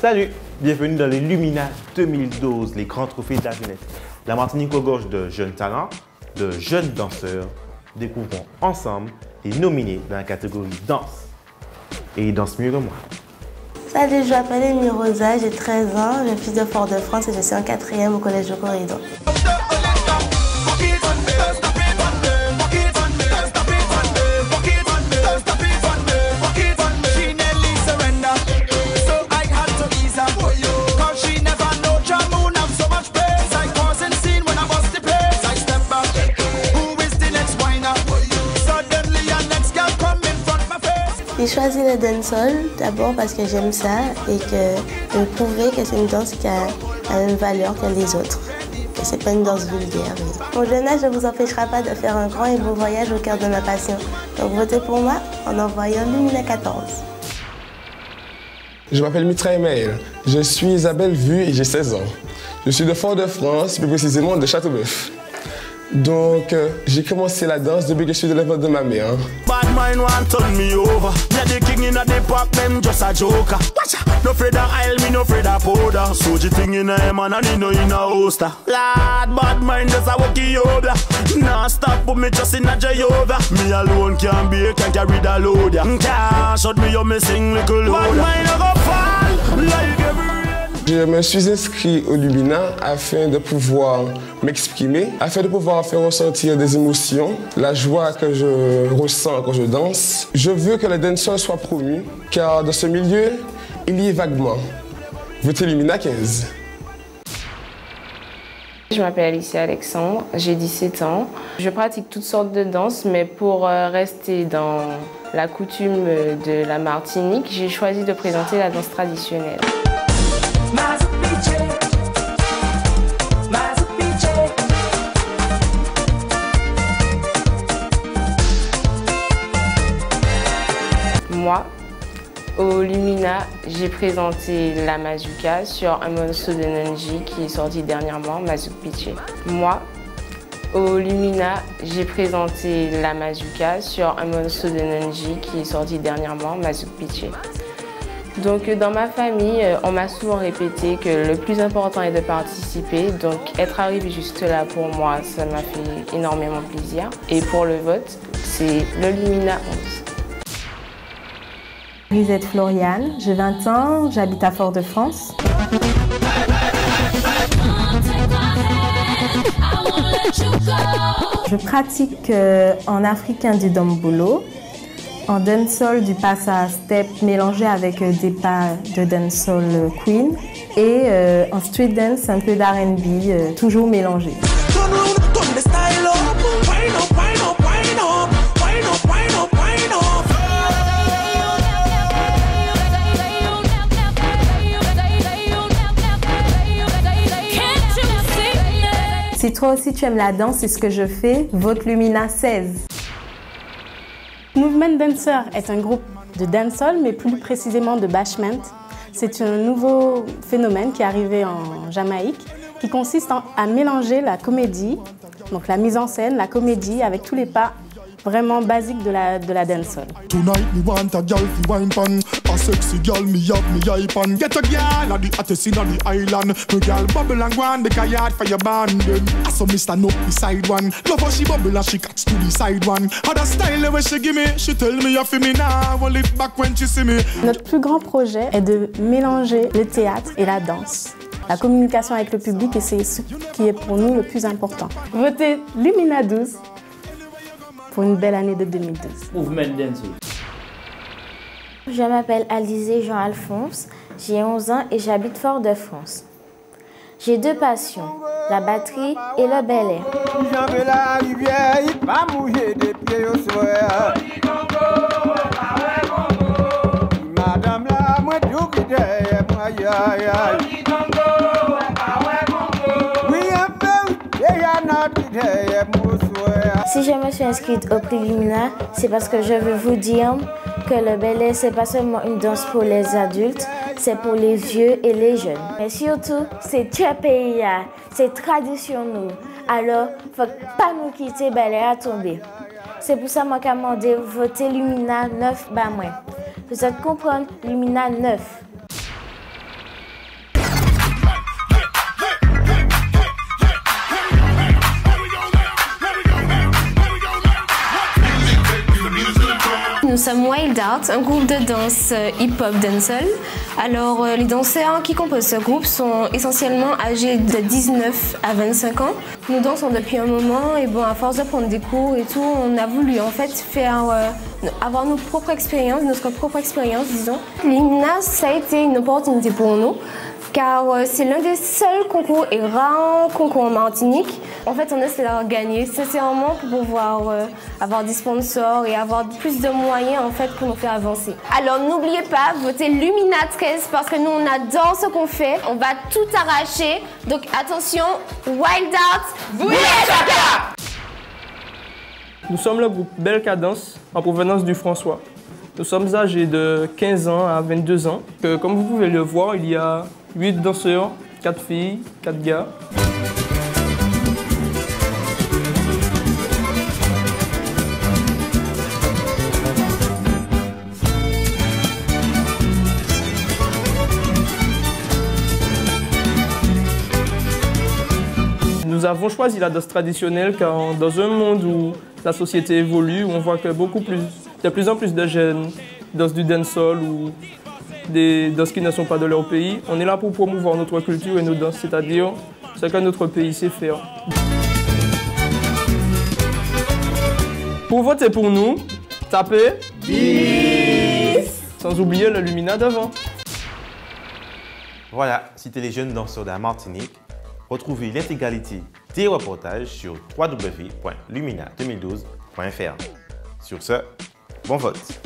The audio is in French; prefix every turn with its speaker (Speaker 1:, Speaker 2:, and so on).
Speaker 1: Salut, bienvenue dans les Lumina 2012, les grands trophées de la jeunesse. La Martinique regorge de jeunes talents, de jeunes danseurs. Découvrons ensemble les nominés dans la catégorie danse. Et ils dansent mieux que moi.
Speaker 2: Salut, je m'appelle Amy Rosa, j'ai 13 ans, je suis fille de Fort-de-France et je suis en 4e au collège de Corridor. J'ai choisi le dancehall d'abord parce que j'aime ça et que je prouver que c'est une danse qui a la même valeur que les autres. Que c'est pas une danse vulgaire. Mon jeune âge ne vous empêchera pas de faire un grand et beau voyage au cœur de ma passion. Donc votez pour moi en envoyant Lumina 14.
Speaker 3: Je m'appelle Mitra Emaël. Je suis Isabelle Vu et j'ai 16 ans. Je suis de Fort-de-France, plus précisément de Châteauneuf. Donc, j'ai commencé la danse depuis que je suis de l'époque de ma mère. Bad mind want turn me over. Yeah, the king in the park, them just a joker. No afraid of oil, me no afraid of powder. So the thing in a man and he no in a holster. Lad, bad mind just a walkie over. Nah stop put me just in a Jehovah. Me alone can't be, can't carry the load. Can't shut me up, me sing little load. Bad mind a go fall like every. Je me suis inscrit au Lumina afin de pouvoir m'exprimer, afin de pouvoir faire ressentir des émotions, la joie que je ressens quand je danse. Je veux que le dancehall soit promu, car dans ce milieu, il y est vaguement. Votez Lumina 15.
Speaker 4: Je m'appelle Alicia Alexandre, j'ai 17 ans. Je pratique toutes sortes de danses, mais pour rester dans la coutume de la Martinique, j'ai choisi de présenter la danse traditionnelle. Moi, au Lumina, j'ai présenté la Mazuka sur un morceau de Nanji qui est sorti dernièrement, Mazouk Piché. Moi, au Lumina, j'ai présenté la Mazuka sur un morceau de Nanji qui est sorti dernièrement, Mazouk Piché. Donc dans ma famille, on m'a souvent répété que le plus important est de participer. Donc être arrivé juste là pour moi, ça m'a fait énormément plaisir. Et pour le vote, c'est le Lumina 11.
Speaker 5: Lisette Floriane, j'ai 20 ans, j'habite à Fort-de-France. Je pratique en africain du dombolo, en dancehall du passa step mélangé avec des pas de dancehall queen et en street dance un peu d'R&B toujours mélangé. Si toi aussi tu aimes la danse, c'est ce que je fais, vote Lumina 16.
Speaker 6: Movement Dancer est un groupe de dancehall, mais plus précisément de bashment. C'est un nouveau phénomène qui est arrivé en Jamaïque, qui consiste à mélanger la comédie, donc la mise en scène, la comédie, avec tous les pas vraiment basiques de la dancehall.
Speaker 7: Tonight me want a girl fi wine pan, a sexy girl me have me eye pan. Get a girl at the hottest in the island. Me girl bubble and go on the yard for your band. I saw me stand up beside one. Love how she bubble and she catch to the side one. Other style when she give me, she tell me you feel me now. Will it back when she see me.
Speaker 6: Notre plus grand projet est de mélanger le théâtre et la danse. La communication avec le public, et c'est ce qui est pour nous le plus important. Votez Lumina 12 pour une belle année de 2012.
Speaker 8: Movement Dancehall.
Speaker 9: Je m'appelle Alizé Jean-Alphonse, j'ai 11 ans et j'habite Fort-de-France. J'ai deux passions, la batterie et le bel air. Si je me suis inscrite au prix Lumina, c'est parce que je veux vous dire que le ballet, c'est pas seulement une danse pour les adultes, c'est pour les vieux et les jeunes. Mais surtout, c'est très pays, c'est traditionnel. Alors, faut pas nous quitter ballet à tomber. C'est pour ça que je demandé voter Lumina 9 bah moi. Vous êtes comprendre Lumina 9.
Speaker 8: sommes Wild Art, un groupe de danse hip-hop dancehall. Alors, les danseurs qui composent ce groupe sont essentiellement âgés de 19 à 25 ans. Nous dansons depuis un moment et bon, à force de prendre des cours et tout, on a voulu en fait avoir notre propre expérience, disons. Lumina, ça a été une opportunité pour nous. Car c'est l'un des seuls concours et rares concours en Martinique. En fait, on espère gagner sincèrement pour pouvoir avoir des sponsors et avoir plus de moyens en fait, pour nous faire avancer. Alors n'oubliez pas, votez Lumina 13 parce que nous on adore ce qu'on fait. On va tout arracher. Donc attention, Wild Art, vous chacun!
Speaker 10: Nous sommes le groupe Belle Cadence en provenance du François. Nous sommes âgés de 15 ans à 22 ans. Comme vous pouvez le voir, il y a 8 danseurs, 4 filles, 4 gars. Nous avons choisi la danse traditionnelle car dans un monde où la société évolue, où on voit que de plus en plus de jeunes dansent du dancehall ou des danses qui ne sont pas de leur pays. On est là pour promouvoir notre culture et nos danses, c'est-à-dire ce que notre pays sait faire. Pour voter pour nous, tapez 10 sans oublier le Lumina devant.
Speaker 1: Voilà, c'était les jeunes danseurs de la Martinique. Retrouvez l'intégralité des reportages sur www.lumina2012.fr. Sur ce, bon vote!